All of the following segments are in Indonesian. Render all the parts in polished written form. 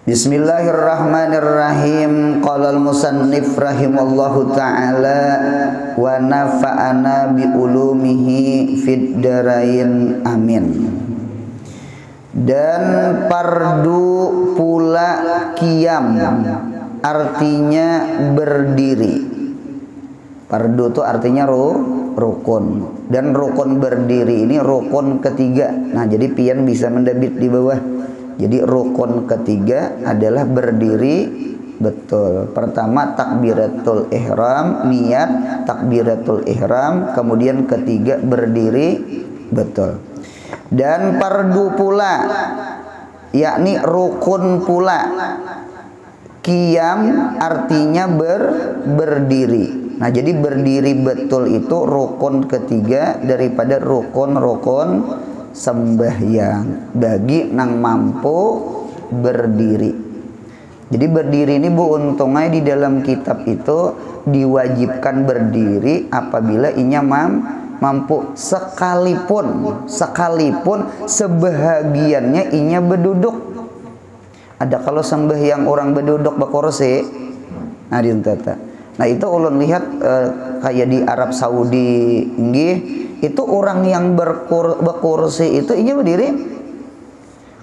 Bismillahirrahmanirrahim. Qala al-musannif rahimallahu ta'ala wa nafa'ana bi ulumihi fid darain amin. Dan fardu pula qiyam artinya berdiri. Fardu itu artinya rukun, dan rukun berdiri ini rukun ketiga. Nah, jadi pian bisa mendebit di bawah. Jadi rukun ketiga adalah berdiri betul. Pertama takbiratul ihram, niat takbiratul ihram, kemudian ketiga berdiri betul. Dan fardu pula, yakni rukun pula. Qiyam artinya berdiri. Nah, jadi berdiri betul itu rukun ketiga daripada rukun-rukun sembahyang bagi nang mampu berdiri. Jadi berdiri ini Bu, untungnya di dalam kitab itu diwajibkan berdiri apabila inya mampu, sekalipun sebahagiannya inya berduduk. Ada kalau sembahyang orang berduduk berkursi, nah diuntata. Nah itu ulun lihat kayak di Arab Saudi nggih, itu orang yang berkursi itu inya berdiri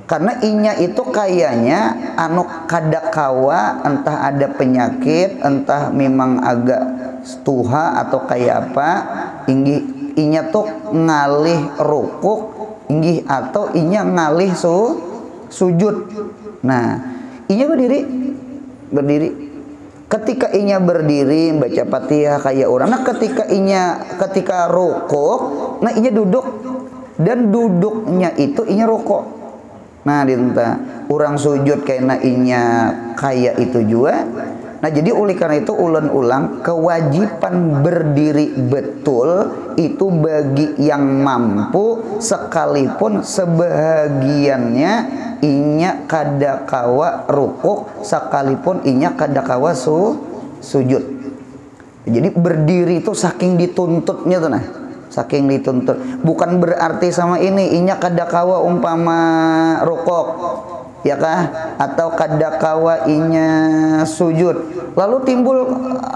karena inya itu kayaknya anu kadakawa, entah ada penyakit, entah memang agak tuha atau kayak apa, inya tuh ngalih rukuk inggih atau inya ngalih sujud. Nah inya berdiri. Ketika inya berdiri baca Fatihah kayak orang. Nah ketika rukuk, nah inya duduk, dan duduknya itu inya rukuk. Nah dinta orang sujud karena inya kayak itu juga. Nah jadi oleh karena itu ulang kewajiban berdiri betul itu bagi yang mampu sekalipun sebahagiannya inya kadakawa rukuk, sekalipun inya kadakawa sujud. Jadi berdiri itu saking dituntutnya tuh, nah saking dituntut. Bukan berarti sama ini inya kadakawa umpama rukuk ya kah, atau kadakawa inya sujud lalu timbul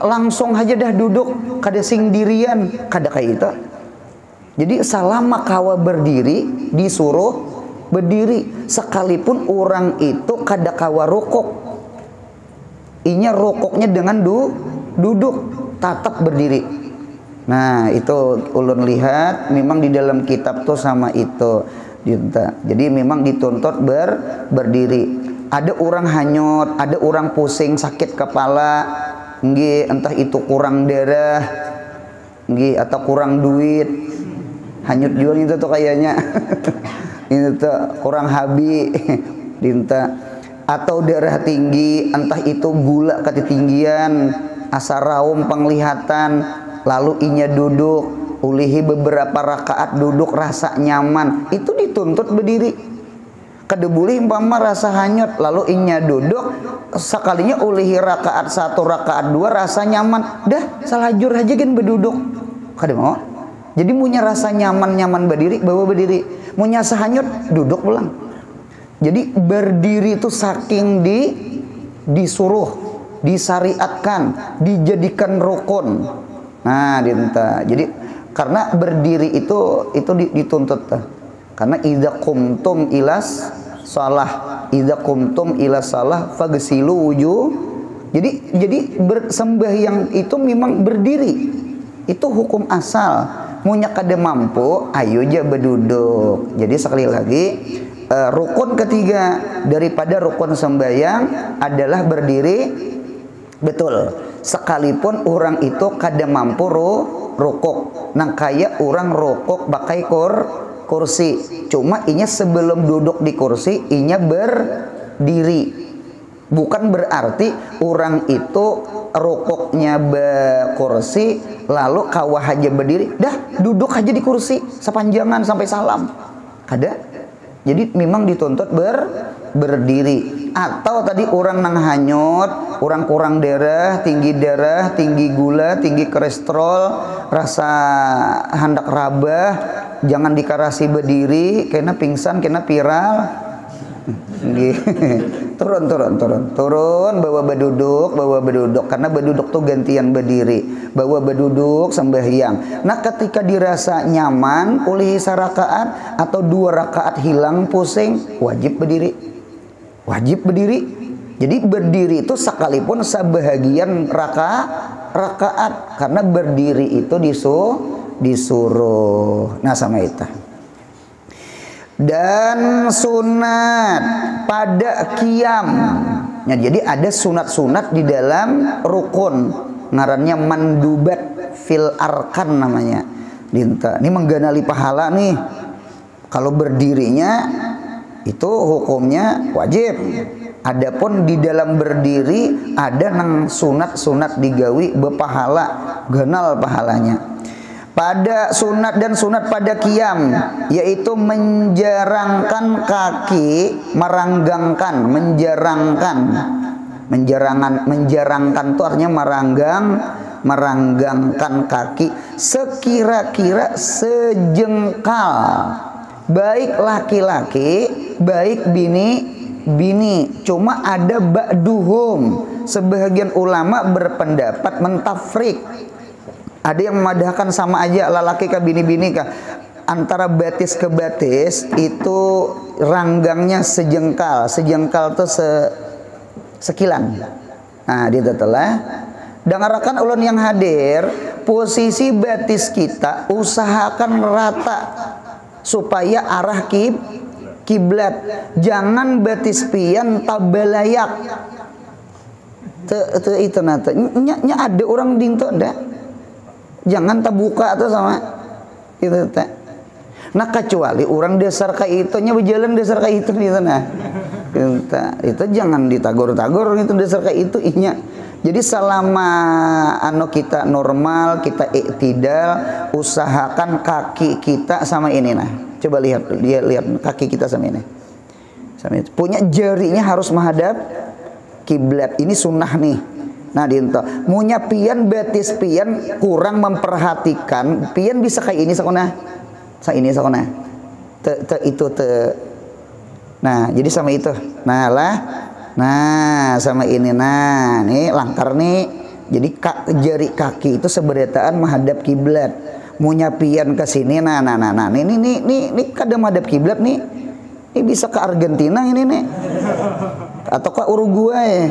langsung aja dah duduk kada sing dirian, kada kayak itu. Jadi selama kawa berdiri disuruh berdiri, sekalipun orang itu kadakawa rukuk, inya rukuknya dengan duduk tetap berdiri. Nah itu ulun lihat memang di dalam kitab tuh sama itu. Jadi memang dituntut berdiri. Ada orang hanyut, ada orang pusing sakit kepala, nggih, entah itu kurang darah, nggih, atau kurang duit. Hanyut juga itu tuh kayaknya. Ini tuh kurang habi, dinta. Atau darah tinggi, entah itu gula ketinggian, asa raum penglihatan, lalu inya duduk. Ulihi beberapa rakaat duduk rasa nyaman, itu dituntut berdiri. Kedebuli umpama rasa hanyut lalu inya duduk, sekalinya ulihi rakaat 1 rakaat 2 rasa nyaman, dah salajur aja kan berduduk. Kada mau. Jadi punya rasa nyaman berdiri, bawa berdiri. Punya sahanyut duduk pulang. Jadi berdiri itu saking disuruh, disyariatkan, dijadikan rukun. Nah, dinta. Jadi karena berdiri itu dituntut. Karena idza qumtum ilas salah fagsilu wujuh. Jadi bersembahyang itu memang berdiri. Itu hukum asal. Munya kada mampu, ayo aja berduduk. Jadi sekali lagi rukun ketiga daripada rukun sembahyang adalah berdiri betul. Sekalipun orang itu kada mampu rukuk, nang kayak orang rukuk pakai kursi, cuma inya sebelum duduk di kursi inya berdiri. Bukan berarti orang itu rukuknya kursi lalu kawah aja berdiri, dah duduk aja di kursi sepanjangan sampai salam, kada. Jadi memang dituntut berdiri. Atau tadi orang nang hanyut, orang kurang darah, tinggi gula, tinggi kolesterol, rasa hendak rabah, jangan dikarasi berdiri, kena pingsan, kena viral. Nggih. Turun bawa beduduk karena beduduk tuh gantian berdiri, bawa beduduk sembahyang. Nah ketika dirasa nyaman ulih sarakaat atau 2 rakaat hilang pusing, wajib berdiri. Jadi berdiri itu sekalipun sebahagian rakaat karena berdiri itu disuruh. Nah sama itu. Dan sunat pada qiyam. Nah, jadi ada sunat-sunat di dalam rukun. Ngarannya mandubat fil arkan namanya. Ini mengganali pahala nih. Kalau berdirinya itu hukumnya wajib. Adapun di dalam berdiri ada nang sunat-sunat digawi bepahala, ganal pahalanya. Pada sunat dan sunat pada qiyam, yaitu menjarangkan kaki, menjarangkan itu artinya meranggangkan kaki sekira-kira sejengkal, baik laki-laki baik bini. Cuma ada ba'duhum, sebagian ulama berpendapat mentafrik. Ada yang memadahkan sama aja lalaki kah bini kah. Antara batis ke batis itu ranggangnya sejengkal. Sejengkal itu sekilan. Nah, dia telah dengarkan ulun yang hadir, posisi batis kita usahakan rata supaya arah kiblat. Jangan batis pian tabalayak. Itu nata. Nya ada orang dinto ndak. Jangan terbuka tuh sama itu teh. Nah kecuali orang dasar kayak itu nya berjalan dasar kayak itu gitu nah. Itu jangan ditagor-tagor gitu dasar kayak itu inya. Jadi selama kita normal, kita iktidal, usahakan kaki kita sama ini nah. Coba lihat kaki kita sama ini. Punya jarinya harus menghadap kiblat. Ini sunnah nih. Nah dinto munya pian betis pian kurang memperhatikan pian bisa kayak ini sakona itu nah jadi sama itu sama ini nih langkar nih jadi jari kaki itu seberataan menghadap kiblat munya pian ke sini ini kadang menghadap kiblat nih ini bisa ke Argentina ini nih atau ke Uruguay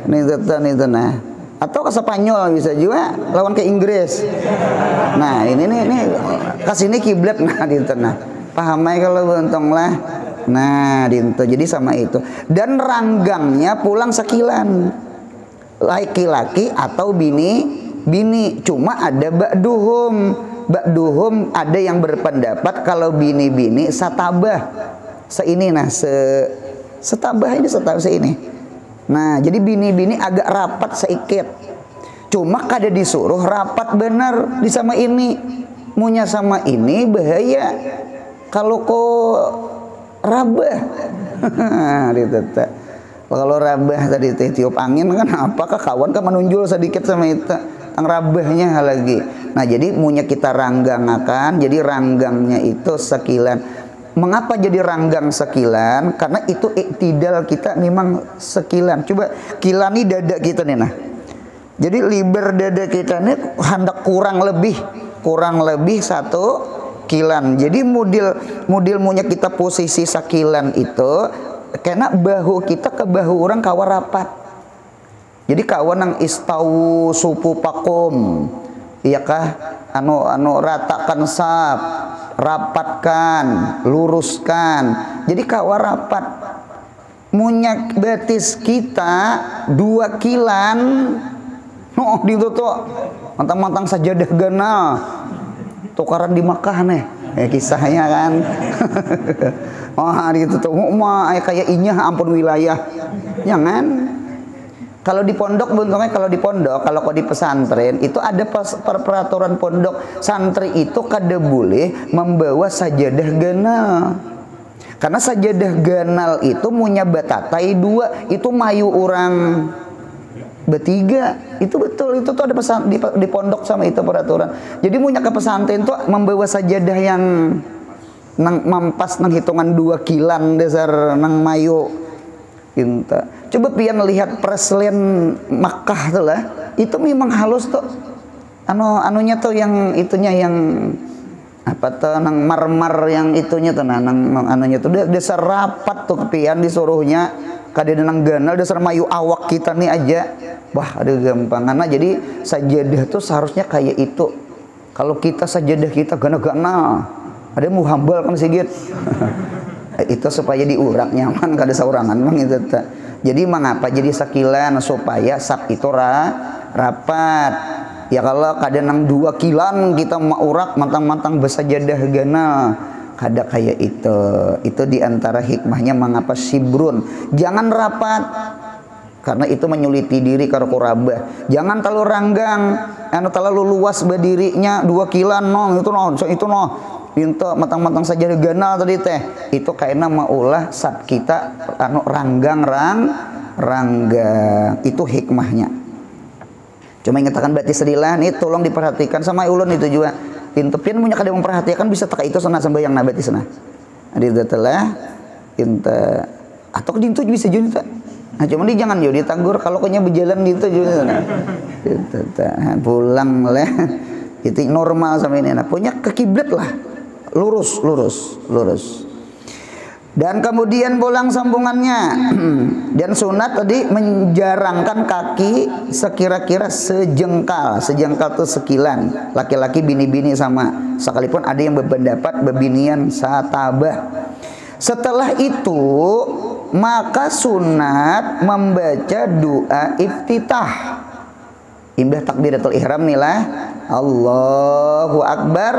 itu nah atau ke Spanyol bisa juga lawan ke Inggris. Nah ini kasini kiblat nah dinten nah pahamai kalau bentung lah nah dinten jadi sama itu dan ranggangnya pulang sekilan laki-laki atau bini cuma ada ba'duhum ada yang berpendapat kalau bini satabah seini nah setabah ini seini. Nah, jadi bini agak rapat sedikit. Cuma kada disuruh rapat benar di sama ini. Munya sama ini bahaya. Kalau rabah. Kalau rabah tadi tiup angin kan apakah kawan kan menunjul sedikit sama itu. Tang rabahnya lagi. Nah, jadi munya kita ranggangakan, jadi ranggangnya itu sekilan. Mengapa jadi ranggang sekilan? Karena itu iktidal kita memang sekilan. Coba kilani dada kita nih nah. Jadi liber dada kita nih hendak kurang lebih 1 kilan. Jadi model munya kita posisi sakilan itu karena bahu kita ke bahu orang kawa rapat. Jadi kawan yang istawu supu pakum. Iyakah anu ratakan sap, rapatkan, luruskan. Jadi kawa rapat. Munyak betis kita 2 kilan. Oh, ditutup. Mantang-mantang sajadah ganal. Tukaran di Makkah nih. Kisahnya kan. Wah, ditutup. Kayak inya ampun wilayah. Jangan. Kalau di pondok beruntungnya kalau di pesantren itu ada peraturan pondok santri itu kada boleh membawa sajadah ganal. Karena sajadah ganal itu munya batatai 2, itu mayu orang bertiga. Itu betul, itu tuh ada pesan di pondok sama itu peraturan. Jadi munya ke pesantren tuh membawa sajadah yang nang mampas nang hitungan 2 kilan dasar nang mayo inta. Coba pian lihat preslen Makkah tuh lah, itu memang halus tuh anunya tuh yang itunya yang apa tuh nang marmer yang itunya tuh nang anunya tuh dasar rapat tuh pian disuruhnya kada nang ganal dasar mayu awak kita nih aja. Wah, ada gampangan. Jadi sajadah tuh seharusnya kayak itu. Kalau kita sajadah kita gana-gana, ada mau hambal kan sigit. Itu supaya diurak nyaman kada saurangan mang itu ta. Jadi mengapa jadi sakilan supaya sap itu rapat. Ya kalau kada nang 2 kilan kita mau urak mantang-mantang besajadah ganal. Kada kayak itu. Itu diantara hikmahnya mengapa sibrun. Jangan rapat. Karena itu menyuliti diri karo kurabah. Jangan terlalu ranggang, terlalu luas berdirinya 2 kilan itu pintu matang-matang saja ganal tadi teh. Itu kayaknya maulah sab kita ranggang. Itu hikmahnya. Cuma ingatakan berarti sedilah nih tolong diperhatikan sama ulun itu juga. Pintu pian punya kada memperhatikan bisa tak itu sana sembahyang nabati sana. Adi telah pinta atau dintu bisa jadi tak. Nah cuma dia jangan jadi ditagur kalau kayaknya berjalan gitu juga. Pulang lah. Itu normal sama ini. Nah, punya ke kiblat lah. Lurus. Dan kemudian bolang sambungannya. Dan sunat tadi menjarangkan kaki sekira-kira sejengkal. Sejengkal itu sekilan. Laki-laki bini-bini sama. Sekalipun ada yang berpendapat bebinian satabah. Setelah itu maka sunat membaca doa iftitah. Imbah takbiratul ihram nih lah. Allahu Akbar.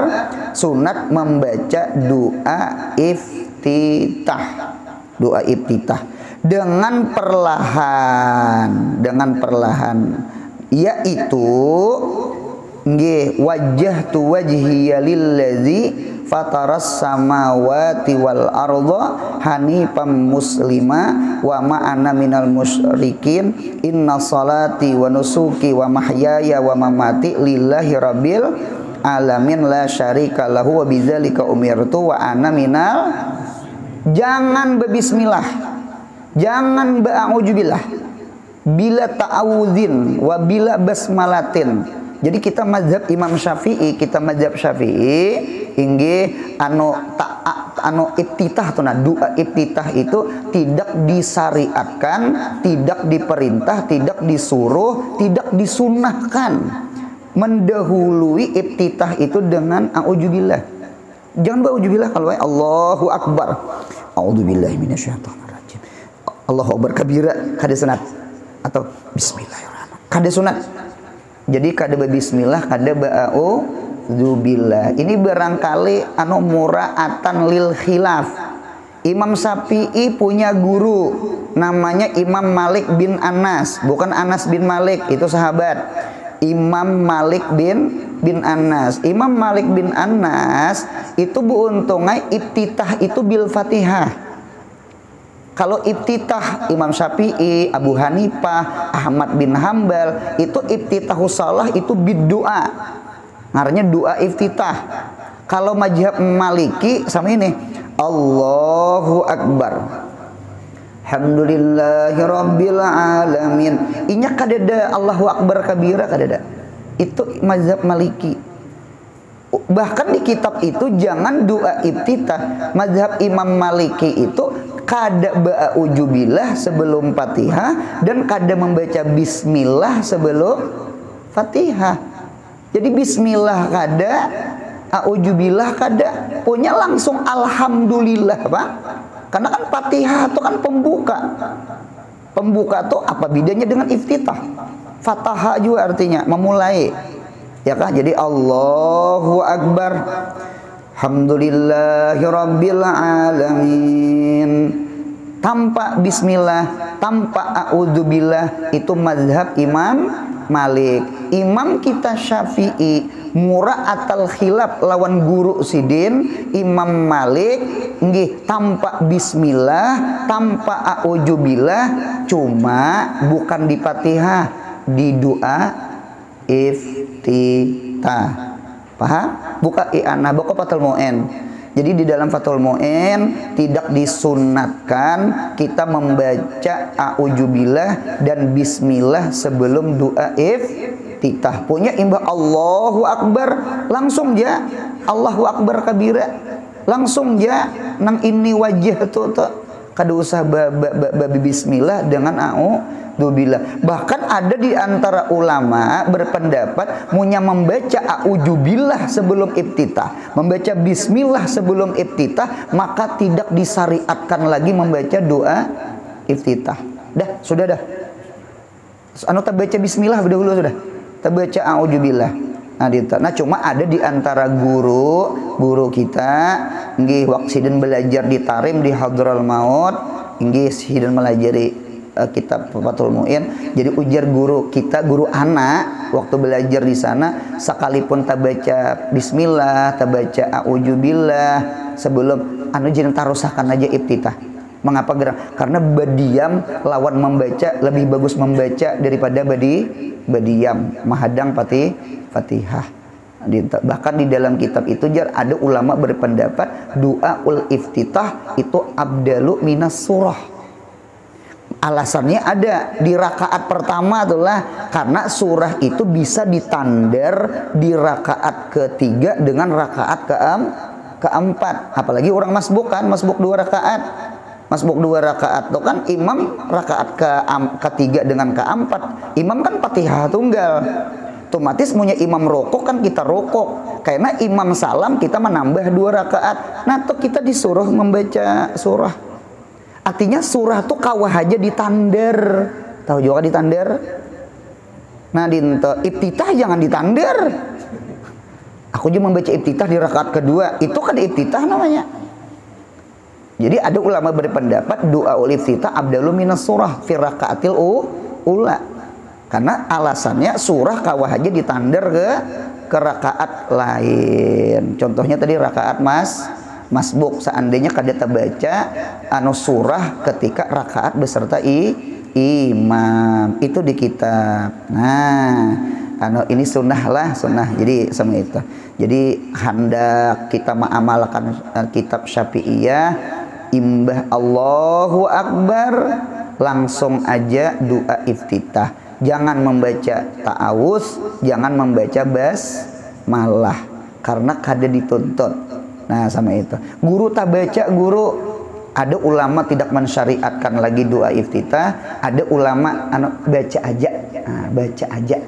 Sunat membaca doa iftitah. Doa iftitah dengan perlahan. Yaitu nggih wajjahtu wajhiya lillazi fataras samawati wal arda hanifam muslima wa ma ana minal musyrikin inna salati wa nusuki wa mahyaya wa mamati lillahi rabbil alamin la syarika lahu wa bidzalika umirtu wa ana minal. Jangan berbismillah, jangan ba'udzubillah, bila ta'awudzin wa bila basmalatin. Jadi kita mazhab Imam Syafi'i, inggih anu iftitah tuh, nah doa iftitah itu tidak disyariatkan, tidak diperintah, tidak disuruh, tidak disunahkan mendahului iftitah itu dengan a'udzubillah. Jangan ba'udzubillah kalau Allahu Akbar. A'udzubillahi minasyaitonirrajim. Allahu Akbar kabira kada sunat atau bismillahirrahmanirrahim. Kada sunat. Jadi kada bismillah, kada ba'udzubillah. Ini barangkali muraatan lil khilaf. Imam Syafi'i punya guru namanya Imam Malik bin Anas, bukan Anas bin Malik, itu sahabat. Imam Malik bin Anas. Imam Malik bin Anas itu buuntungnya iftitah itu bil Fatihah. Kalau iftitah Imam Syafi'i, Abu Hanifah, Ahmad bin Hambal itu iftitah salah itu biddoa. Ngaranya doa iftitah. Kalau mazhab Maliki sama ini Allahu Akbar. Alhamdulillahi rabbil alamin. Inya kadada Allahu Akbar kabira kadada. Itu mazhab Maliki. Bahkan di kitab itu jangan doa iftitah. Mazhab Imam Maliki itu kada ba'udzubillah sebelum Fatihah dan kada membaca bismillah sebelum Fatihah. Jadi bismillah kada, a'udzubillah kada, punya langsung alhamdulillah, Pak. Karena kan Fatihah itu kan pembuka. Pembuka itu apa bedanya dengan iftitah? Fatahah juga artinya memulai. Ya kan? Jadi Allahu Akbar. Alhamdulillahi rabbil alamin. Tanpa bismillah, tanpa a'udzubillah, itu mazhab Imam Malik. Imam kita Syafi'i mura'atal khilaf lawan guru sidin Imam Malik nggih tanpa bismillah, tanpa a'udzubillah, cuma bukan di Fatihah, di doa iftitah. Paham? Buka i'anah, buka fathul mu'in. Jadi di dalam Fathul Mu'in tidak disunatkan kita membaca a'udzubillah dan bismillah sebelum doa iftitah. Punya imbah Allahu Akbar langsung ya Allahu Akbar kabira langsung ya nang ini wajah tuh kada usah babi bismillah dengan a'udzubillah. Bahkan ada di antara ulama berpendapat munya membaca a'udzubillah sebelum iftitah, membaca bismillah sebelum iftitah, maka tidak disyariatkan lagi membaca doa iftitah. Dah, sudah dah. Anu tak baca bismillah dahulu sudah. Tak baca a'udzubillah. Nah, cuma ada di antara guru kita nggih waqsidin belajar di Tarim di Hadral Maut nggih sidin melajari kitab Fathul Mu'in. Jadi ujar guru kita, guru anak waktu belajar di sana, sekalipun tak baca bismillah, tak baca a'udzubillah sebelum anu jeneng tarusahkan aja iftitah. Mengapa gerak? Karena berdiam lawan membaca lebih bagus membaca daripada berdiam mahadang Fatihah. Bahkan di dalam kitab itu jar ada ulama berpendapat doaul iftitah itu abdalu minas surah. Alasannya ada di rakaat pertama itulah karena surah itu bisa ditandar di rakaat ketiga dengan rakaat keempat. Apalagi orang masbuk kan, masbuk 2 rakaat. Masbuk 2 rakaat itu kan imam rakaat ketiga dengan keempat. Imam kan Fatihah tunggal. Otomatis punya imam rokok kan kita rokok. Karena imam salam kita menambah 2 rakaat. Nah tuh kita disuruh membaca surah. Artinya surah tuh kawah aja ditandar. Tahu juga ditandar? Nah iftitah jangan ditandar. Aku juga membaca iftitah di rakaat kedua. Itu kan iftitah namanya. Jadi ada ulama berpendapat doa iftitah abdalu minas surah fi rakaatil ula. Karena alasannya surah kawah aja ditandar ke rakaat lain. Contohnya tadi rakaat masbuk, seandainya kada terbaca anu surah ketika rakaat beserta imam. Itu di kitab. Nah, anu ini sunnah lah, sunnah. Jadi sama itu. Jadi hendak kita mengamalkan kitab Syafi'iyah, imbah Allahu Akbar langsung aja doa iftitah. Jangan membaca ta'awuz, jangan membaca basmalah karena kada dituntut. Nah, sama itu. Guru tak baca, guru ada ulama tidak mensyariatkan lagi doa iftitah, ada ulama baca aja. Nah, baca aja.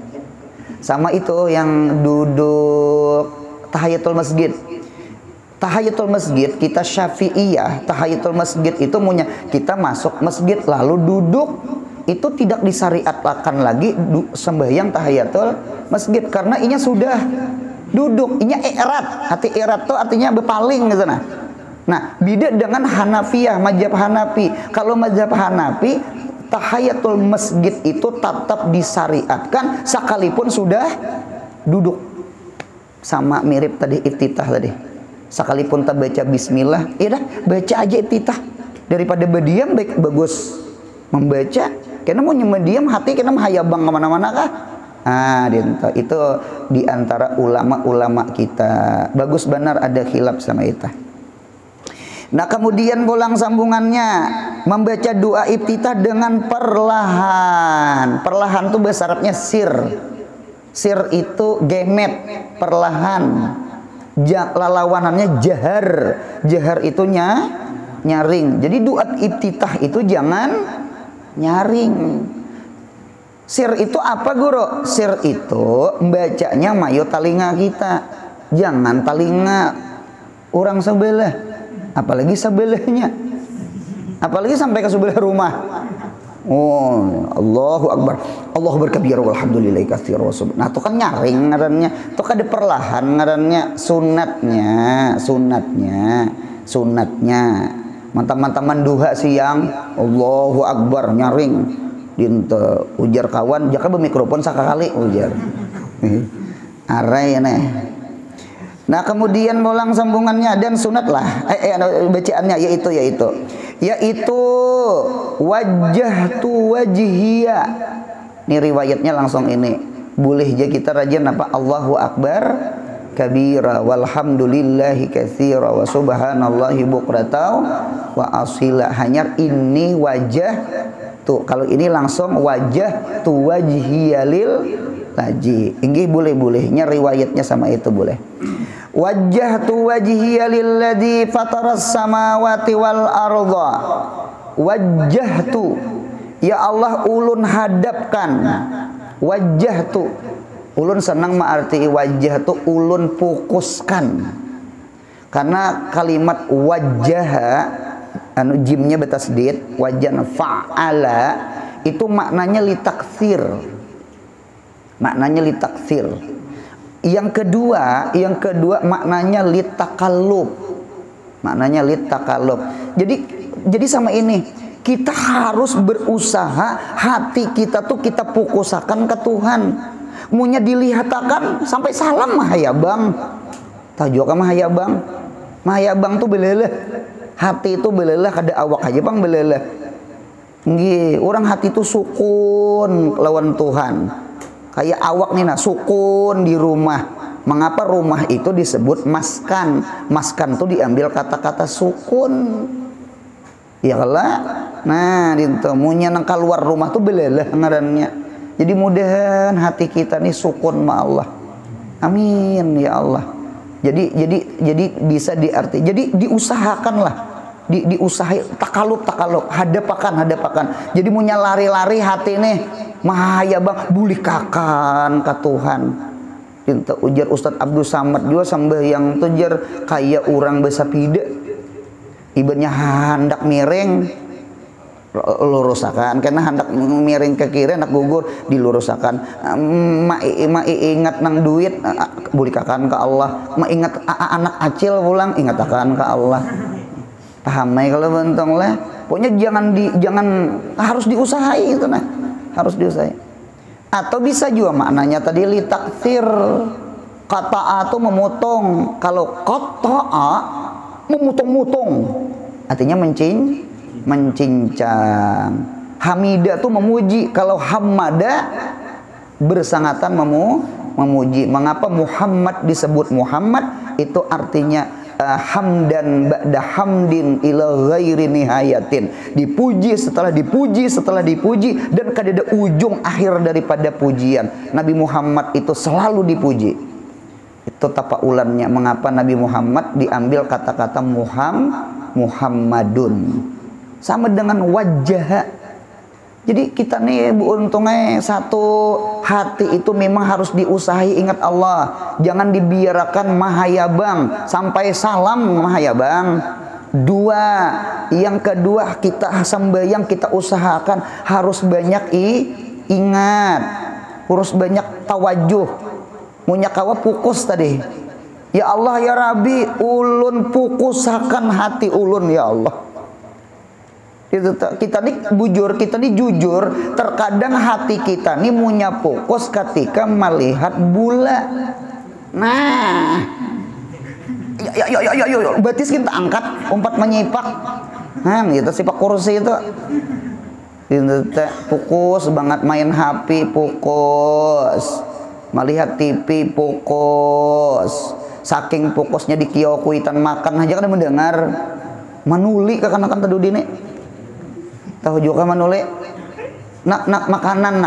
Sama itu yang duduk tahiyatul masjid. Tahiyatul masjid kita Syafi'iyah, tahiyatul masjid itu punya kita masuk masjid lalu duduk. Itu tidak disyariatkan lagi sembahyang tahiyatul masjid karena inya sudah duduk, inya i'rad. Arti i'rad itu artinya berpaling gitu nah. Nah, beda dengan Hanafiyah, mazhab Hanafi. Kalau mazhab Hanafi tahiyatul masjid itu tetap disyariatkan sekalipun sudah duduk. Sama mirip tadi iftitah tadi. Sekalipun tak baca bismillah, ya dah baca aja iftitah. Daripada berdiam bagus membaca. Karena mau diam hati kena hayabang kemana-mana kah? Itu di antara ulama-ulama kita. Bagus benar ada khilaf sama itu. Nah, kemudian pulang sambungannya membaca doa iftitah dengan perlahan. Perlahan tuh bahasa Arabnya sir. Sir itu gemet, perlahan. Lawanannya jahar. Jahar itu nyaring. Jadi doa iftitah itu jangan nyaring. Sir itu apa guru? Sir itu bacanya mayo talinga kita. Jangan talinga orang sebelah. Apalagi sebelahnya. Apalagi sampai ke sebelah rumah. Oh, Allahu Akbar. Allahu berkabir walhamdulillahi katsir wa subhan. Nah, itu kan nyaring ngarannya. Itu kan ada perlahan ngarannya. Sunatnya. Mantap-mantap manduha siang Allahu Akbar nyaring dinta ujar kawan jaka bermikrofon sakali ujar arai neh. Nah, kemudian ulang sambungannya dan sunat lah bacaannya yaitu wajjahtu wajhiya. Ini riwayatnya langsung ini boleh aja kita rajin apa Allahu Akbar kabira walhamdulillahi katsira wa subhanallahi bukratan wa asila. Hanya ini wajah tuh, kalau ini langsung wajah tu wajhiyalil laji. Inggih boleh-bolehnya riwayatnya sama itu boleh. Wajah tu wajhiyalil ladzi fataras samawati wal arda. Wajah tu, ya Allah ulun hadapkan. Wajah tu, ulun senang mengarti wajah tu ulun fokuskan. Karena kalimat wajah anu jimnya betasdid, wajah fa'ala itu maknanya litakthir. Maknanya litakthir. Yang kedua maknanya litakallub. Maknanya litakallub. Jadi sama ini, kita harus berusaha hati kita tuh kita fokusakan ke Tuhan. Munya dilihatakan sampai salam mah ya bang. Tajuk mah ya bang. Mah ya bang tuh belelah. Hati itu belelah kada awak aja bang belelah. Nggih, orang hati itu sukun lawan Tuhan. Kayak awak nih nah sukun di rumah. Mengapa rumah itu disebut maskan? Maskan tuh diambil kata-kata sukun. Ya lah. Nah, ditemunya nang keluar rumah tuh belelah ngarannya. Jadi mudahan hati kita nih sukun ma Allah. Amin ya Allah. Jadi bisa diarti. Jadi diusahakanlah. Diusahai takaluk hadapakan. Jadi munya lari-lari hati nih mahaya bang bulikakan ka Tuhan. Dinta ujar Ustadz Abdul Samad juga sambil tujar kayak orang besapida. Ibaratnya hendak miring lurusakan, karena hendak miring ke kiri hendak gugur dilurusakan. Ingat nang duit bulikakan ke Allah. Ingat anak acil pulang ingatakan ke Allah. Paham ya kalau bentong lah. Pokoknya jangan harus diusahai itu nah. Harus diusahai. Atau bisa juga maknanya tadi litakthir. Qata'a itu memotong. Kalau qata'a memutong-mutong. Artinya mencincang. Hamidah itu memuji. Kalau hamada bersangatan memuji. Mengapa Muhammad disebut Muhammad? Itu artinya hamdan ba'da hamdin ila ghairi nihayatin. Dipuji setelah dipuji dan kada ada ujung akhir daripada pujian. Nabi Muhammad itu selalu dipuji. Itu tapak ulannya mengapa Nabi Muhammad diambil kata-kata Muhammadun. Sama dengan wajah. Jadi kita nih untungnya satu, hati itu memang harus diusahi ingat Allah. Jangan dibiarkan mahayabang sampai salam mahayabang. Yang kedua kita sembahyang kita usahakan harus banyak ingat, harus banyak tawajuh. Munya kawa fokus tadi. Ya Allah ya Rabbi, ulun fokusakan hati ulun ya Allah. Kita nih jujur, terkadang hati kita nih punya fokus ketika melihat bola. Nah, ya, batis kita angkat, umpat menyipak. Nah, kita sipak kursi itu. Fokus banget main HP, fokus. Melihat TV, fokus. Saking fokusnya di kiokuitan makan aja kan mendengar. Manuli kekanakan tadu dini. Tahu juga manule nak makanan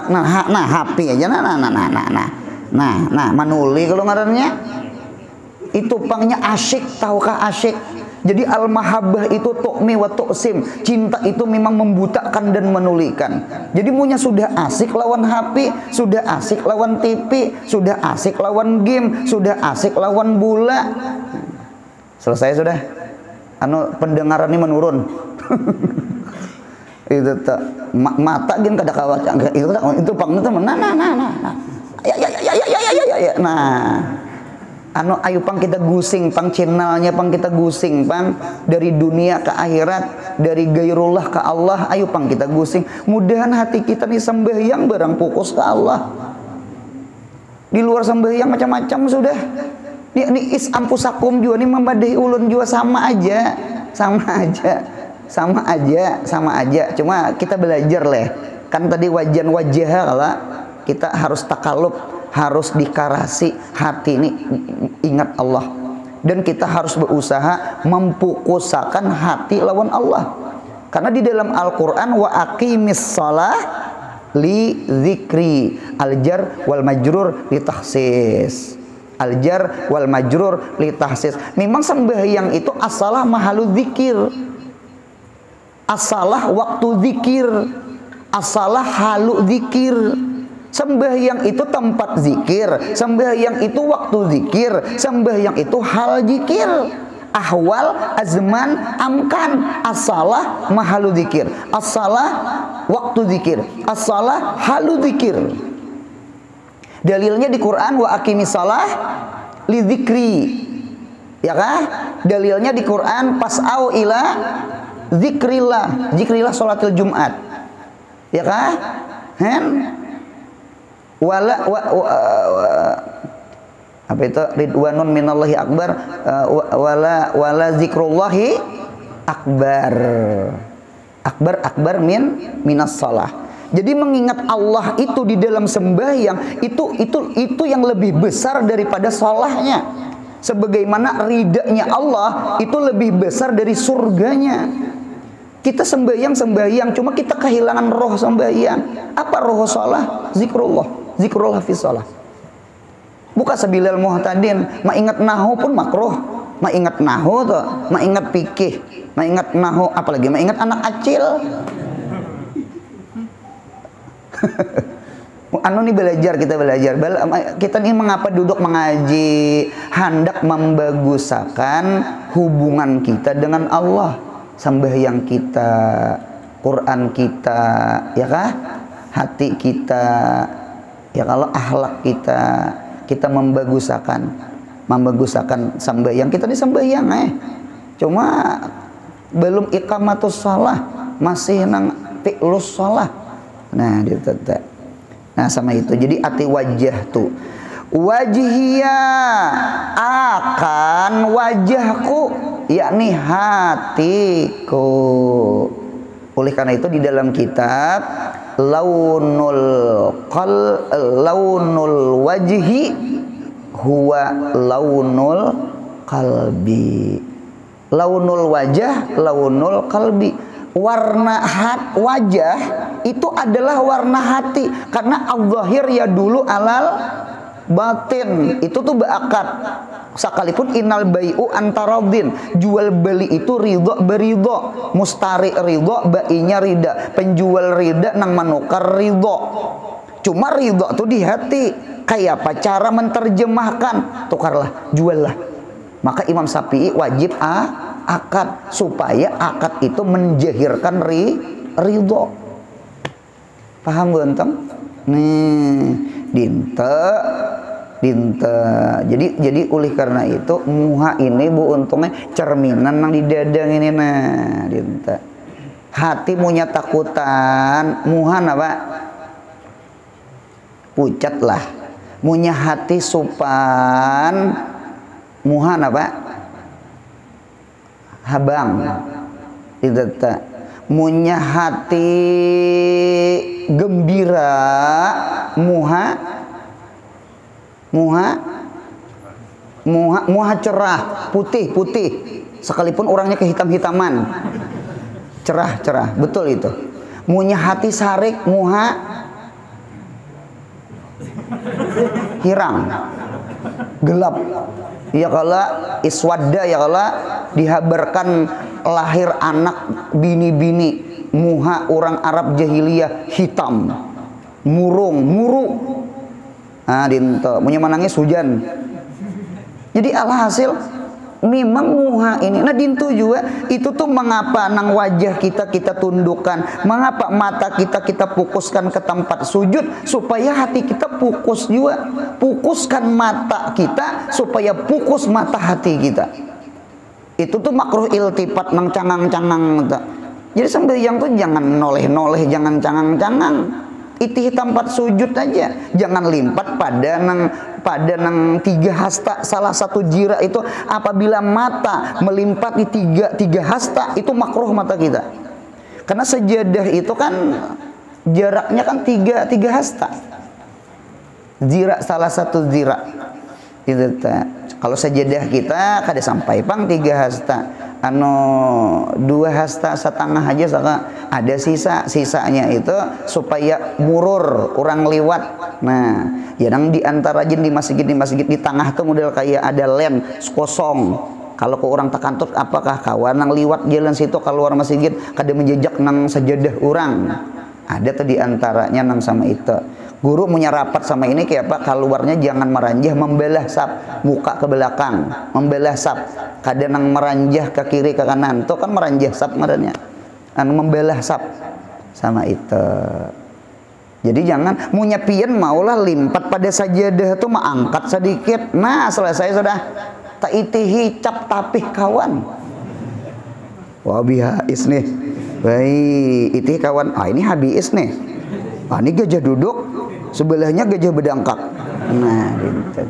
nah HP aja nah manuli kalau ngarannya itu pangnya asyik. Tahukah asyik? Jadi al-mahabbah itu tu'mi wa tu'sim. Cinta itu memang membutakan dan menulikan. Jadi munya sudah asik lawan HP, sudah asik lawan TV, sudah asik lawan game, sudah asik lawan bola. Selesai sudah. Pendengaran ini menurun. Itu tak mata gin kada kawat itu pang itu nah ayo pang kita gusing pang channelnya pang kita gusing pang dari dunia ke akhirat, dari gairullah ke Allah, ayo pang kita gusing. Mudahan hati kita nih sembahyang barang fokus ke Allah. Di luar sembahyang macam-macam sudah. Ini is ampusakum juga nih membadahi ulun juga sama aja. Cuma kita belajar lah. Kan tadi wajah kalau kita harus takalub. harus dikarasi hati ini ingat Allah, dan kita harus berusaha memfokuskan hati lawan Allah. Karena di dalam Al-Qur'an wa aqimis shalah li dzikri, al-jar wal majrur li takhsis. Al-jar wal majrur li tahsis. Memang sembahyang itu as-shalah mahalu dzikir. As-shalah waktu dzikir. As-shalah halu dzikir. Sembahyang itu tempat zikir, sembahyang itu waktu zikir, sembahyang itu hal zikir. Ahwal, azman, amkan. As-shalah mahalu dzikir. As-shalah waktu zikir. As-shalah halu dzikir. Dalilnya di Quran wa aqimis shalah li dzikri. Ya kah? Dalilnya di Quran pas'au ila dzikrillah. Dzikrillah salatul Jumat. Ya kah? Apa itu? Ridwanun minallahi akbar wala zikrullahi akbar. Akbar minas shalah. Jadi mengingat Allah itu di dalam sembahyang itu yang lebih besar daripada sholahnya. Sebagaimana ridanya Allah itu lebih besar dari surganya. Kita sembahyang cuma kita kehilangan roh sembahyang. Apa roh sholah? Zikrullah fi sholah. Buka sabilal muhtadin, ingat nahu pun makruh. Ingat nahu tuh, ingat fikih, ingat nahu, apalagi ingat anak acil. Anu nih belajar, kita nih mengapa duduk mengaji, hendak membagusakan hubungan kita dengan Allah, sembahyang kita, Quran kita, ya kah? Hati kita, ya kalau akhlak kita membagusakan sembahyang kita nih sembahyang cuma belum iqamatus shalah, masih nang fi'lus shalah. Nah, sama itu. Jadi ati wajah tuh. Wajhiya akan wajahku, yakni hatiku. Oleh karena itu di dalam kitab launul wajhi huwa launul qalbi. Launul wajah launul qalbi. Warna wajah itu adalah warna hati, karena al-zahir ya dulu alal batin, itu tuh berakad. Sekalipun innal bai'u antaradin, jual beli itu ridho beridho, mustari ridho bainya rida, penjual rida nang manukar ridho. Cuma ridho tuh di hati. Kayak apa cara menerjemahkan? Tukarlah, juallah. Maka Imam Syafi'i wajib akad, supaya akad itu menjahirkan ridho. Paham ganteng? Nih, dinta. Jadi oleh karena itu muha ini bu untungnya cerminan nang di dadang ini dinta. Hati punya takutan, muha apa? Pucat lah. Munya hati supan, muha apa? Habang. Tidak. Munya hati gembira, muha cerah, putih. Sekalipun orangnya kehitam-hitaman. Cerah, betul itu. Munya hati sarik, muha hirang, gelap. Ya kala iswadda, ya kala dihabarkan lahir anak bini-bini, muha orang Arab jahiliyah hitam, muru. Dinto punya menangis hujan. Jadi alhasil memang muha ini. Nah dinto juga itu tuh mengapa nang wajah kita tundukkan, mengapa mata kita fokuskan ke tempat sujud, supaya hati kita fokus juga. Fokuskan mata kita supaya fokus mata hati kita. Itu tuh makruh iltifat nang cangang-cangang. Jadi sembahyang tuh jangan noleh-noleh, jangan cangang-cangang. Itu tempat sujud aja, jangan limpat pada nang tiga hasta. Salah satu jira itu apabila mata melimpati tiga hasta, itu makruh mata kita. Karena sejadah itu kan jaraknya kan tiga hasta. Zira salah satu zira. Itu kalau sajadah kita kada sampai pang 3 hasta. Anu 2 hasta setengah aja saka ada sisanya itu supaya murur orang liwat. Nah, yang di antara jin di masjid di tengah tuh model kayak ada lem kosong. Kalau ke orang takantut apakah kawan nang liwat jalan situ keluar masjid kada menjejak nang sajadah orang. Ada tuh di antaranya nang sama itu. Guru punya rapat sama ini kayak apa? Keluarnya jangan meranjah membelah sap, muka ke belakang, membelah sap. Kadang nang meranjah ke kiri ke kanan, itu kan meranjah sap merenya. Anu membelah sap sama itu. Jadi jangan munyapien maulah limpat pada sajadah itu angkat sedikit. Nah, selesai sudah. Tak itihi cap tapih kawan. Wah bihais nih. Baik, itihi kawan. Ah ini habis nih. Ah ini gajah duduk, sebelahnya gajah bedangkak. Nah, gitu.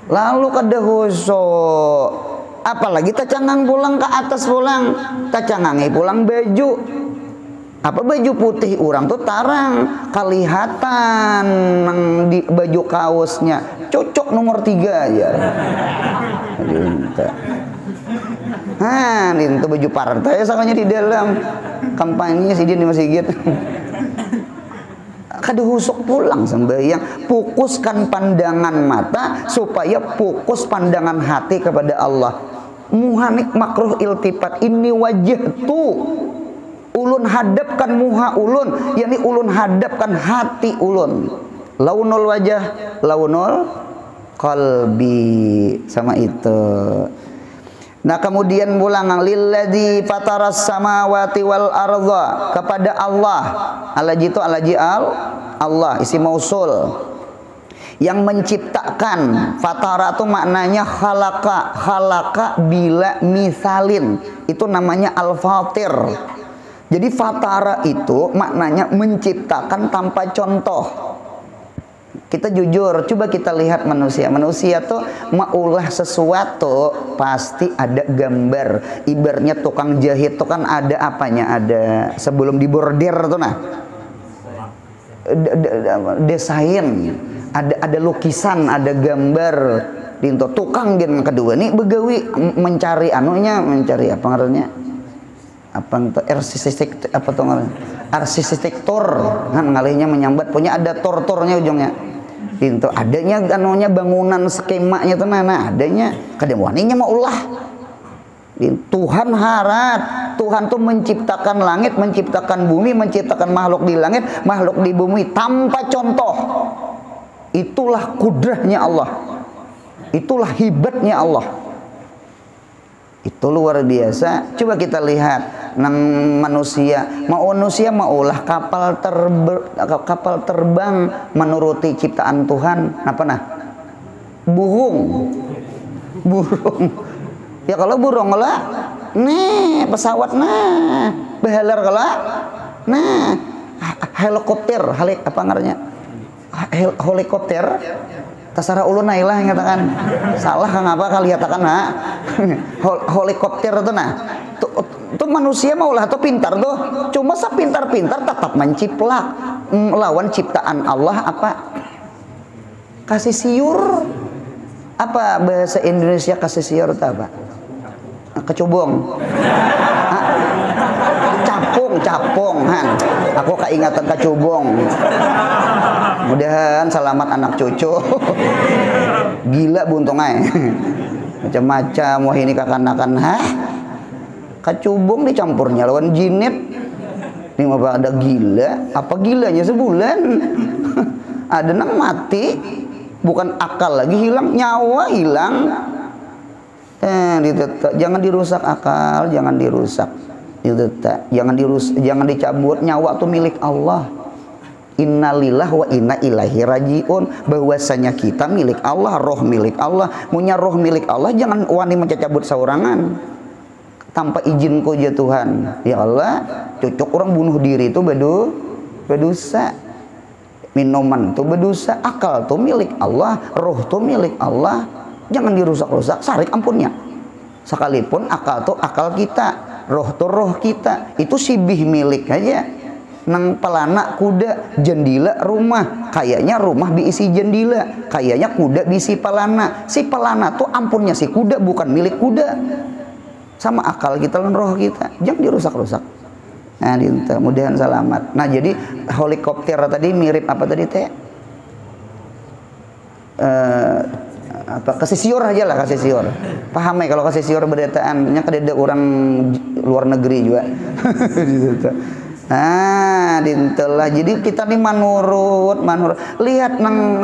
Lalu kada husuk. Apalagi tacangang pulang ke atas pulang, tacangangi pulang baju. Apa baju putih orang tuh tarang kelihatan nang di baju kaosnya cocok nomor 3 aja. Itu baju partai sakanya di dalam kampanye sih dia di masjid. Kada husuk pulang sembahyang, fokuskan pandangan mata supaya fokus pandangan hati kepada Allah. Muhanik makruh iltifat ini wajah tuh ulun hadapkan muha ulun, yakni ulun hadapkan hati ulun. Launul wajah, launul qalbi, sama itu. Nah kemudian pulang lilladzi fataras samawati wal arda, kepada Allah. Allazi itu allazi Allah isim mausul yang menciptakan. Fatara itu maknanya khalaqa bila misalin, itu namanya al-fatir. Jadi fatara itu maknanya menciptakan tanpa contoh. Kita jujur, coba kita lihat manusia. Manusia tuh maulah sesuatu pasti ada gambar. Ibaratnya tukang jahit tuh kan ada apanya, ada sebelum dibordir tuh nah. Desain, ada lukisan, ada gambar. Dinto tukang gen kedua nih begawi mencari anunya, mencari apa ngarannya? Apa itu arsitektur kan ngalihnya menyambat punya ada tor-tornya ujungnya. Itu adanya anunya bangunan skemanya tuh nah adanya kadang waninya mau ulah. Tuhan harap Tuhan tuh menciptakan langit, menciptakan bumi, menciptakan makhluk di langit, makhluk di bumi tanpa contoh. Itulah kudrahnya Allah. Itulah hibatnya Allah. Itu luar biasa. Coba kita lihat nang manusia maulah kapal terbang menuruti ciptaan Tuhan. Apa nah? Burung. Ya kalau burung lah, nih pesawat nah, beheler kalau, nah helikopter, apa ngarannya? Helikopter. Tasara ulun nailah yang katakan salah kang apa kali katakan nah helikopter itu nah tuh manusia maulah tuh pintar tuh cuma sepintar-pintar tetap menciplak lawan ciptaan Allah apa kasih siur apa bahasa Indonesia kasih siur itu apa kecubung capung han aku keingatan kecubung. Mudahan selamat anak cucu. Gila buntung aja. Macam-macam wah ini kakanakan kacubung dicampurnya lawan jinit. Ini apa ada gila? Apa gilanya sebulan? Ada nang mati, bukan akal lagi hilang, nyawa hilang. Jangan dirusak akal, jangan dirusak. Jangan dicabut. Nyawa itu milik Allah. Innalillah wa inna ilaihi rajiun. Bahwasanya kita milik Allah, roh milik Allah. Punya roh milik Allah, jangan wani mencabut saurangan tanpa izinku ya Tuhan. Ya Allah, cocok orang bunuh diri itu berdosa. Minuman itu berdosa. Akal itu milik Allah, roh itu milik Allah. Jangan dirusak-rusak, sarik ampunnya. Sekalipun akal itu akal kita, roh itu roh kita. Itu sibih milik aja. nang pelana kuda, jendila rumah. Kayaknya rumah diisi jendila, kayaknya kuda diisi pelana. Si pelana tuh ampunnya si kuda, bukan milik kuda. Sama akal kita dan roh kita, jangan dirusak-rusak. Nah, mudahan selamat. Nah, jadi helikopter tadi mirip apa tadi teh? Apa kasisior aja lah, kasisior. Paham ya kalau kasisior berdataannya kadeda orang luar negeri juga. Nah, dintelah. Jadi kita nih manurut. Lihat nang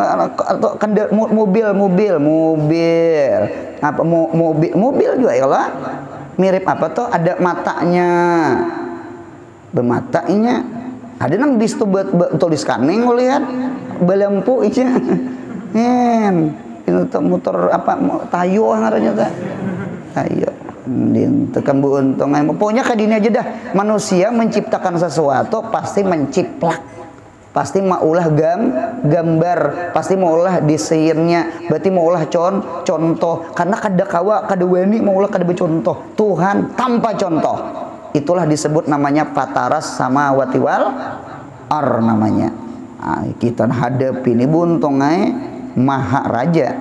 mobil. Apa mobil juga ya lah. Mirip apa tuh? Ada matanya. Bematanya. Ada nang bis tuh tulis scanning lihat. Belampu aja. Itu motor apa tayo ngarannya teh. Tayo. Tekan bu untung. Pokoknya kayak gini aja dah. Manusia menciptakan sesuatu pasti menciplak. Pasti maulah gambar, pasti maulah desainnya, berarti maulah contoh. Karena kada kawa, kada wani maulah kada bercontoh. Tuhan tanpa contoh. Itulah disebut namanya fataras samawati wal ar namanya. Nah, kita hadapi ini buntung maha raja.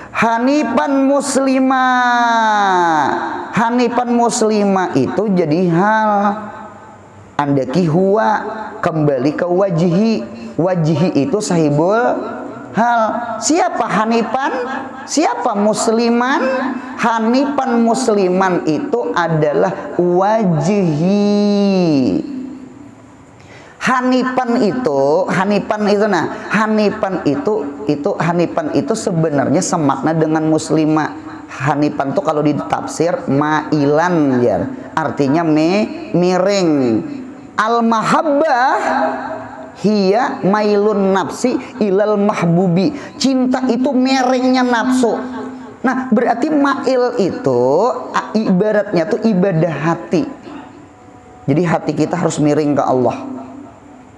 Hanifan muslimah itu jadi hal andaki huwa kembali ke wajhi itu sahibul hal. Siapa hanifan? Siapa musliman? Hanifan musliman itu adalah wajhi. Hanifan itu sebenarnya semakna dengan muslimah. Hanifan itu kalau ditafsir mailan ya, artinya miring. Al mahabbah hiya mailun nafsi ilal mahbubi. Cinta itu miringnya nafsu. Nah, berarti mail itu ibaratnya tuh ibadah hati. Jadi hati kita harus miring ke Allah.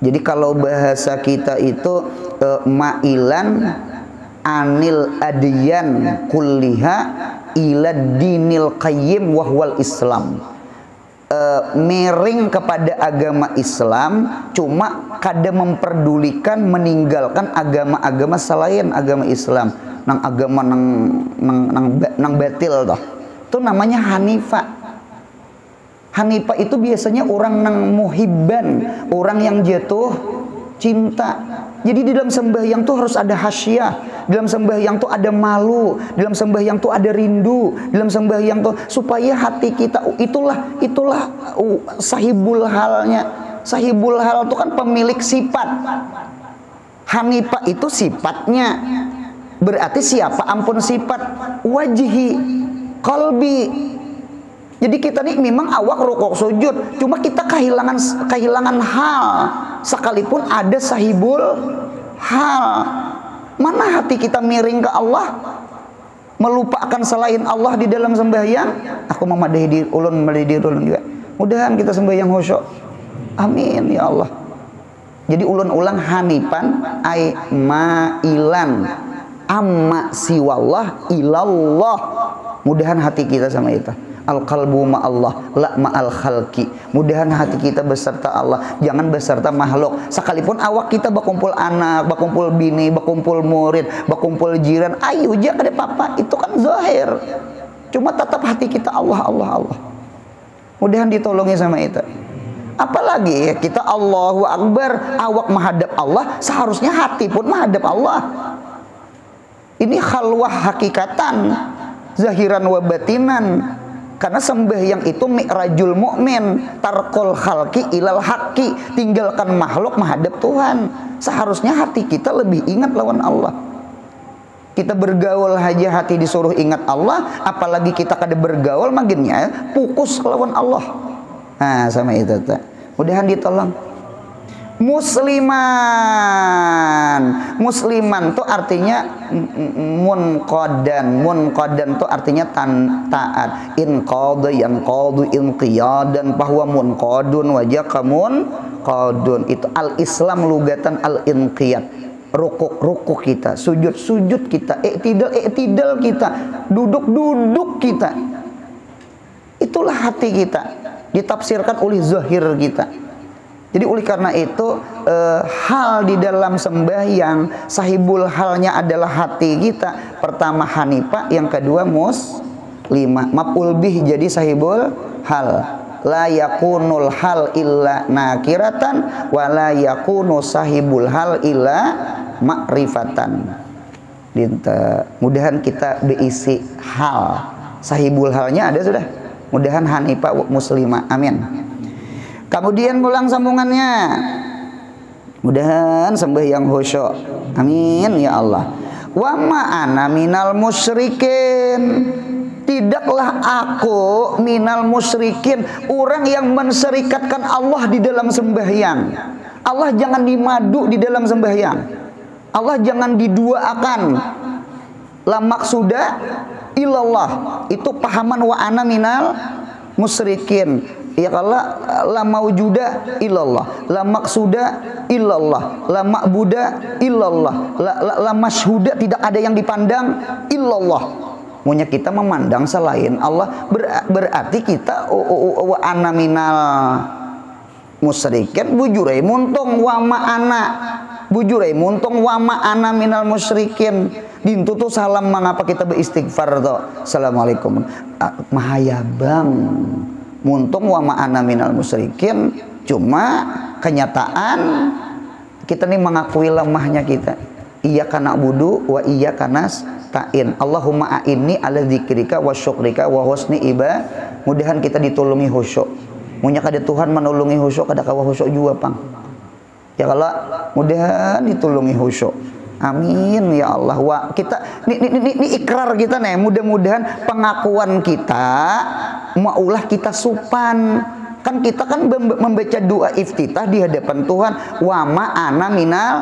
Jadi kalau bahasa kita itu mailan anil adyan kulliha ila dinil qayyim wahwal Islam. Miring kepada agama Islam, cuma kada memperdulikan meninggalkan agama-agama selain agama Islam. Nang agama nang batil toh. Itu namanya hanifah. Hanifah itu biasanya orang nang muhibban, orang yang jatuh cinta. Jadi di dalam sembahyang tuh harus ada hasyah, di dalam sembahyang tuh ada malu, di dalam sembahyang tuh ada rindu, di dalam sembahyang tuh supaya hati kita itulah sahibul halnya. Sahibul hal itu kan pemilik sifat. Hanifah itu sifatnya. Berarti siapa ampun sifat? Wajhi, qalbi. Jadi kita nih memang awak rukuk sujud, cuma kita kehilangan hal, sekalipun ada sahibul hal. Mana hati kita miring ke Allah, melupakan selain Allah di dalam sembahyang? Aku memadahi diri ulun juga. Mudahan kita sembahyang khusyuk. Amin ya Allah. Jadi ulun ulang hanifan ai mailan amma siwallah ilallah. Mudahan hati kita sama itu. Al-qalbu ma'allah la ma'al khalqi. Mudahan hati kita beserta Allah, jangan beserta makhluk. Sekalipun awak kita berkumpul anak, berkumpul bini, berkumpul murid, berkumpul jiran, ayo aja kada apa-apa, itu kan zahir. Cuma tetap hati kita Allah. Mudahan ditolongi sama itu. Apalagi kita Allahu Akbar, awak menghadap Allah, seharusnya hati pun menghadap Allah. Ini khalwah hakikatan, zahiran wa batinan. Karena sembahyang itu mi'rajul mu'min, tarkul khalqi ilal haqqi, tinggalkan makhluk menghadap Tuhan. Seharusnya hati kita lebih ingat lawan Allah. Kita bergaul aja hati disuruh ingat Allah, apalagi kita kada bergaul makinnya fokus lawan Allah. Nah, sama itu tuh. Mudahan ditolong. Musliman tuh artinya munqadan tuh artinya taat. Inqadha yanqadu inqiyadan bahwa munqadun wajakamun qadun. Itu al-Islam lugatan al-inqiyad. Rukuk kita, sujud kita, i'tidal kita, duduk kita. Itulah hati kita, ditafsirkan oleh zahir kita. Jadi oleh karena itu hal di dalam sembahyang sahibul halnya adalah hati kita. Pertama hanifah, yang kedua muslimah. Maf'ul bih jadi sahibul hal. La yakunul hal illa nakiratan wa la yakunu sahibul hal illa ma'rifatan. Mudahan kita diisi hal. Sahibul halnya ada sudah. Mudahan hanifah muslimah. Amin. Kemudian ulang sambungannya. Mudahan sembahyang khusyuk. Amin ya Allah. Wa ma'ana minal musyrikin. Tidaklah aku minal musyrikin, orang yang menserikatkan Allah di dalam sembahyang. Allah jangan dimadu di dalam sembahyang. Allah jangan diduaakan. La maksuda illallah. Itu pahaman wa ana minal musyrikin. Ya kalau la maujuda illallah, la maksuda illallah, la ma'buda illallah, la masyhuda, tidak ada yang dipandang illallah. Maunya kita memandang selain Allah, berarti kita wa ana minal musyrikin bujurai muntung wa ma'ana, bujurai muntung wa ma'ana minal musyrikin. Dintu tuh salam mengapa kita beristighfar tuh. Assalamualaikum. Mahayabang. Muntung wa ma'ana minal musyrikin, cuma kenyataan kita nih mengakui lemahnya kita. Iyyaka na'budu wa iyyaka nasta'in. Allahumma a'inni ala dzikrika wa syukrika wa husni ibadah. Mudahan kita ditolongi khusyuk. Munya kada Tuhan menolongi khusyuk, kada kawa khusyuk juga pang. Ya kalau mudahan ditolongi khusyuk. Amin ya Allah. Wah, kita ini ikrar kita nih, mudah-mudahan pengakuan kita maulah kita supan. Kan kita kan membaca doa iftitah di hadapan Tuhan, wa ma'ana minal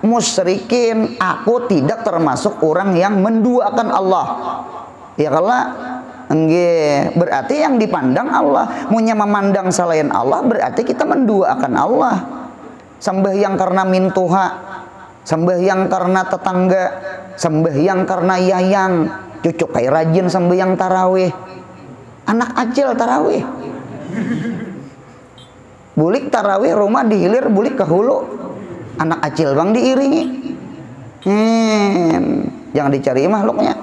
musyrikin, aku tidak termasuk orang yang menduakan Allah. Ya kalau enggak, berarti yang dipandang Allah. Munya memandang selain Allah berarti kita menduakan Allah. Sembahyang karena mintuha, sembahyang karena tetangga, sembahyang karena yayang, cucu kayak rajin sembahyang tarawih, anak acil tarawih, bulik tarawih rumah dihilir bulik ke hulu, anak acil bang diiringi, jangan dicari makhluknya.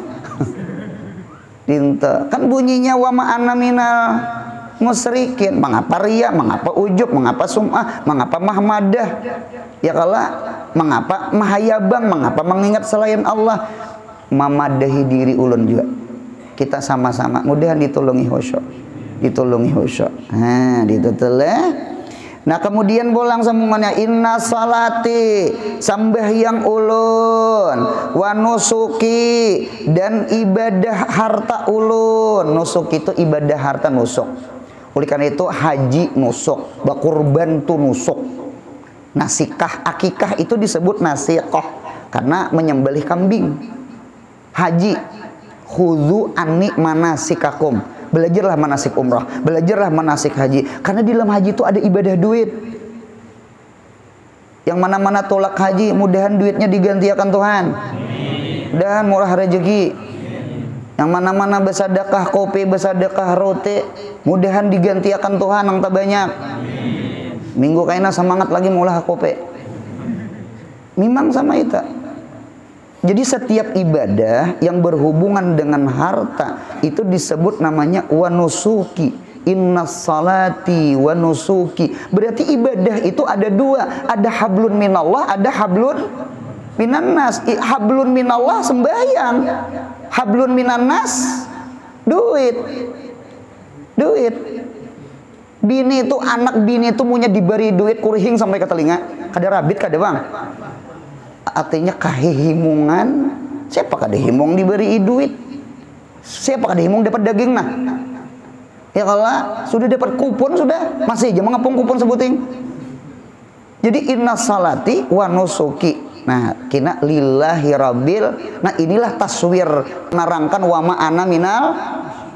Dinta kan bunyinya wa ma'ana minal musyrikin. Mengapa ria, mengapa ujub, mengapa sum'ah, mengapa mahmadah? Ya kalau mengapa mahayabang, mengapa mengingat selain Allah? Memadahi diri ulun juga. Kita sama-sama mudahan ditolongi khusyuk. Ditolongi khusyuk. Nah, ditutulah. Nah, kemudian bolang sambungannya inna salati, sembahyang ulun, wa nusuki, dan ibadah harta ulun. Nusuk itu ibadah harta, nusuk. Oleh karena itu haji nusuk, bakurban tu nusuk. Nasikah, akikah itu disebut nasikah karena menyembelih kambing. Haji, khudzu anni manasikakum. Belajarlah manasik umrah, belajarlah manasik haji. Karena di dalam haji itu ada ibadah duit. Yang mana-mana tolak haji, mudahan duitnya digantikan Tuhan. Dan murah rezeki. Yang mana-mana bersedekah kopi, bersedekah roti, mudahan digantikan Tuhan yang tak banyak. Minggu kaina semangat lagi mulah kopi. Memang sama itu. Jadi setiap ibadah yang berhubungan dengan harta itu disebut namanya wa nusuki. Innas salati wa nusuki. Berarti ibadah itu ada dua, ada hablun minallah, ada hablun minannas. Hablun minallah sembahyang, hablun minannas duit. Duit. Bini itu, anak bini itu punya diberi duit kurihing sampai ke telinga. Kada rabit kada bang. Artinya kahihimungan. Siapa kada himung diberi duit? Siapa kada himung dapat daging nah? Ya kalau sudah dapat kupon sudah masih aja mengapung kupon sebuting. Jadi inna salati wa nusuki. Nah, kina lillahi rabbil. Nah, inilah taswir narangkan wa ma'ana minal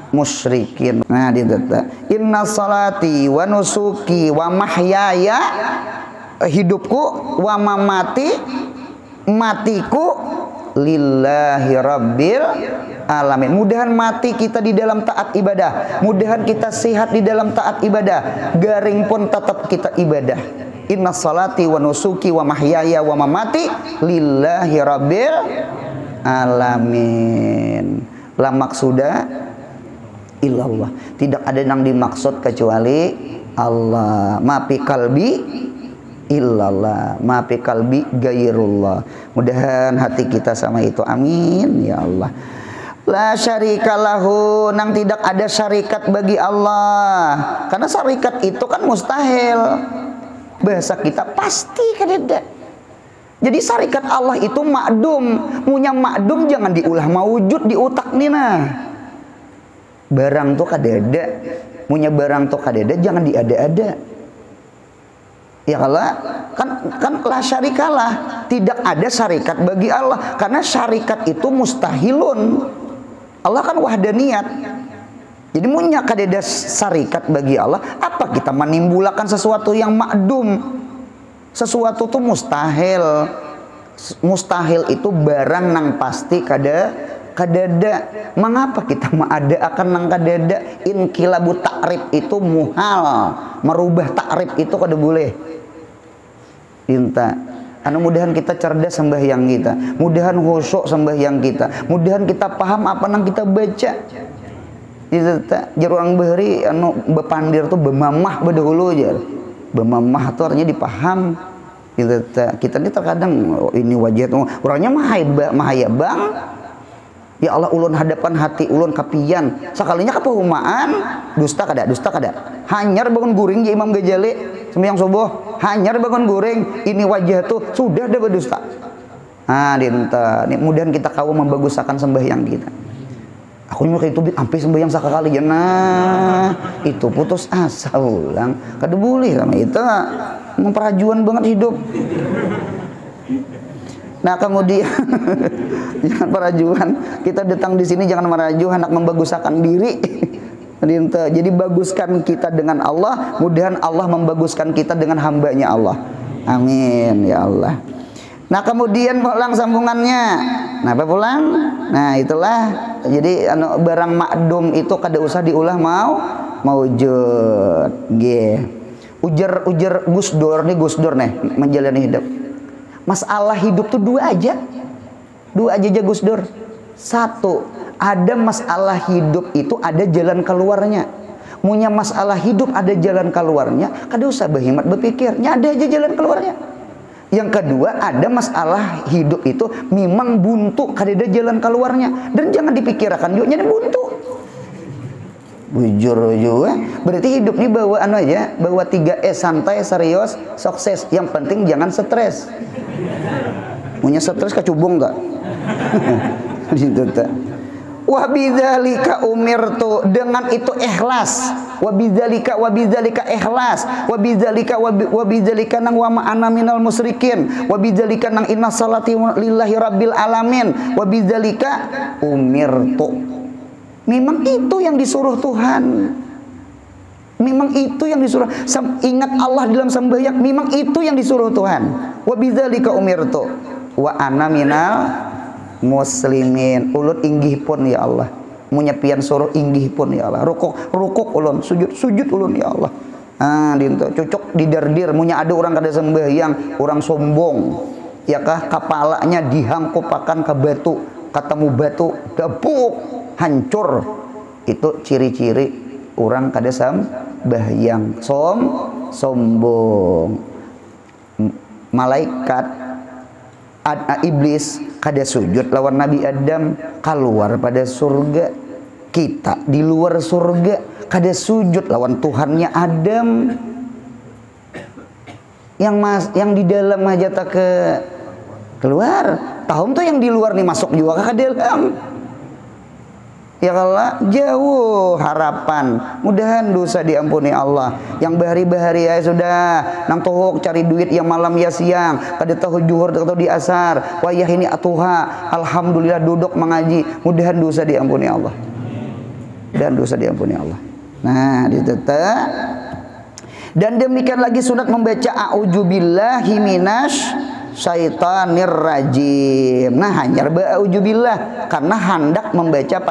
musyrikin. Nah, ditata. Inna salati wa nusuki wa mahyaya, hidupku, wa mamati, matiku, lillahi rabbil alamin. Mudahan mati kita di dalam taat ibadah, mudahan kita sehat di dalam taat ibadah, garing pun tetap kita ibadah. inna salati wa nusuki wa mahyaya wa mamati lillahi rabbil alamin. La maksuda illallah. Tidak ada yang dimaksud kecuali Allah. Ma fi kalbi illallah, ma fi kalbi gairullah. Mudahan hati kita sama itu, amin ya Allah. La syarikalahu, nang tidak ada syarikat bagi Allah. Karena syarikat itu kan mustahil. Bahasa kita pasti kadeda. Jadi syarikat Allah itu makdum. Munya makdum jangan diulah mawujud di otak nina. Barang tuh kadeda. Munya barang tuh kadeda jangan diada-ada. Ya Allah, kan la syarikalah, tidak ada syarikat bagi Allah. Karena syarikat itu mustahilun. Allah kan wahdaniyat. Jadi munya kadeda syarikat bagi Allah, apa kita menimbulkan sesuatu yang makdum? Sesuatu itu mustahil. Mustahil itu barang nang pasti kadada. Mengapa kita ada akan nang kadada? Inqilabu takrib itu muhal. Merubah takrib itu kada boleh. Inta. Anu mudahan kita cerdas sembahyang kita, mudahan khusyuk sembahyang kita, mudahan kita paham apa nang kita baca. Itu jarang bahari anu bepandir tuh bemamah bedahulu aja. Bemamah tuh artinya dipaham. Itu kita ini terkadang oh, ini wajah orangnya mahaya bang. Ya Allah, ulun hadapan hati ulun kapian. Sekalinya kepahumaan dusta kada. Hanyar bangun guring ya Imam Ghazali sembahyang subuh, hanyar bangun guring, ini wajah tuh sudah ada berdusta. Ah, dinta, nih mudahan kita kau membagusakan sembahyang kita. Aku nyuruh itu sampai sembahyang sekali ya, nah itu putus asa ulang. Kada boleh sama itu, memperajuan banget hidup. Nah kemudian jangan perajuan, kita datang di sini jangan merajuan, hendak membagusakan diri. Jadi baguskan kita dengan Allah, mudahan Allah membaguskan kita dengan hambanya Allah. Amin ya Allah. Nah kemudian pulang sambungannya. Nah apa pulang? Nah itulah. Jadi anu barang makdum itu kada usah diulah maujud. Ujar Gus Dur nih menjalani hidup. Masalah hidup tuh dua aja Gus Dur. Satu, ada masalah hidup itu ada jalan keluarnya. Munya masalah hidup ada jalan keluarnya, kada usah berhemat berpikirnya, ada aja jalan keluarnya. Yang kedua, ada masalah hidup itu memang buntu, kada ada jalan keluarnya, dan jangan dipikirkan juga jadi buntu. Bujur juga, berarti hidup ini bawa anu aja, bawa 3S, santai, serius, sukses. Yang penting jangan stres. Punya stres kecubung tak? Gitu tak. Wa bidzalika umirtu, dengan itu ikhlas. Wa bidzalika ikhlas. Wa bidzalika nang wa ma'ana minal musyrikin. Wa bidzalika nang inna salati lillahi rabbil alamin. Wa bidzalika umirtu. Memang itu yang disuruh Tuhan. Memang itu yang disuruh. Ingat Allah dalam sembahyang, memang itu yang disuruh Tuhan. Wa bidzalika umirtu wa ana minal muslimin. Ulun inggih pun ya Allah, munyapian suruh inggih pun ya Allah. Rukuk ulun, sujud ulun ya Allah. Ah, dinto cocok didardir. Munya ada orang kada sembahyang, orang sombong, ya kah, kepalanya dihangkupakan ke batu, ketemu batu, dapuk, hancur. Itu ciri-ciri orang kada sembahyang, sombong. Malaikat iblis kada sujud lawan Nabi Adam, keluar pada surga. Kita di luar surga kada sujud lawan Tuhannya Adam. Yang di dalam aja tak keluar. Tahun tuh yang di luar nih masuk juga ke dalam. Ya Allah, jauh harapan. Mudahan dosa diampuni Allah. Yang bahari-bahari ya sudah nang tohok cari duit yang malam ya siang, kada tahu juhur atau di asar. Wayah ini atuha. Alhamdulillah duduk mengaji. Mudahan dosa diampuni Allah. Dan dosa diampuni Allah. Nah, diteta. Dan demikian lagi sunat membaca a'udzubillahi minasy syaitanir rajim. Nah hanyar ba'udzubillah karena hendak membaca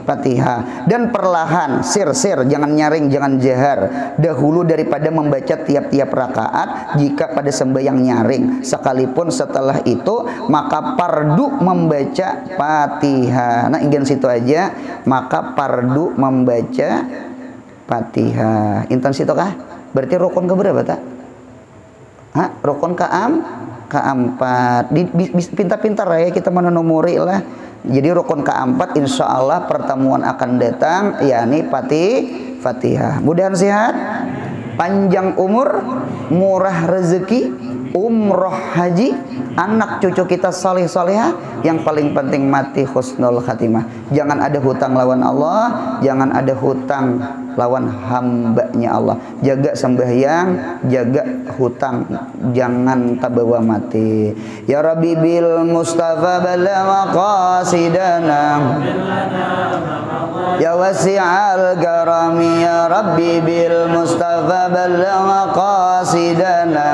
Fatihah. Dan perlahan, sir, jangan nyaring, jangan jahar, dahulu daripada membaca tiap-tiap rakaat jika pada sembahyang nyaring. Sekalipun setelah itu maka fardu membaca Fatihah. Nah, ingin situ aja, maka fardu membaca Fatihah. Intan situ kah? Berarti rukun ke berapa tak? Rukun keempat. Pintar-pintar ya kita menomori lah. Jadi rukun keempat insya Allah pertemuan akan datang, yakni Fatihah. Mudahan sehat, panjang umur, murah rezeki, umroh haji, anak cucu kita salih salihah, yang paling penting mati husnul khatimah. Jangan ada hutang lawan Allah, jangan ada hutang lawan hambanya Allah. Jaga sembahyang, jaga hutang, jangan tabawa mati. Ya Rabbi bil Mustafa bala maqasidana, ya wasi'al karami, ya Rabbi bil Mustafa bala maqasidana,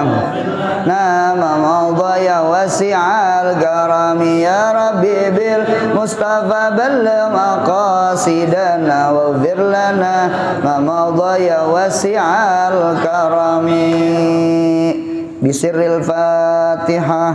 nama maudha ya wasi'al karami, ya Rabbi bil Mustafa bala maqasidana, waghfir lana ma maudha ya wasi'al karami. Bisirril Fatihah.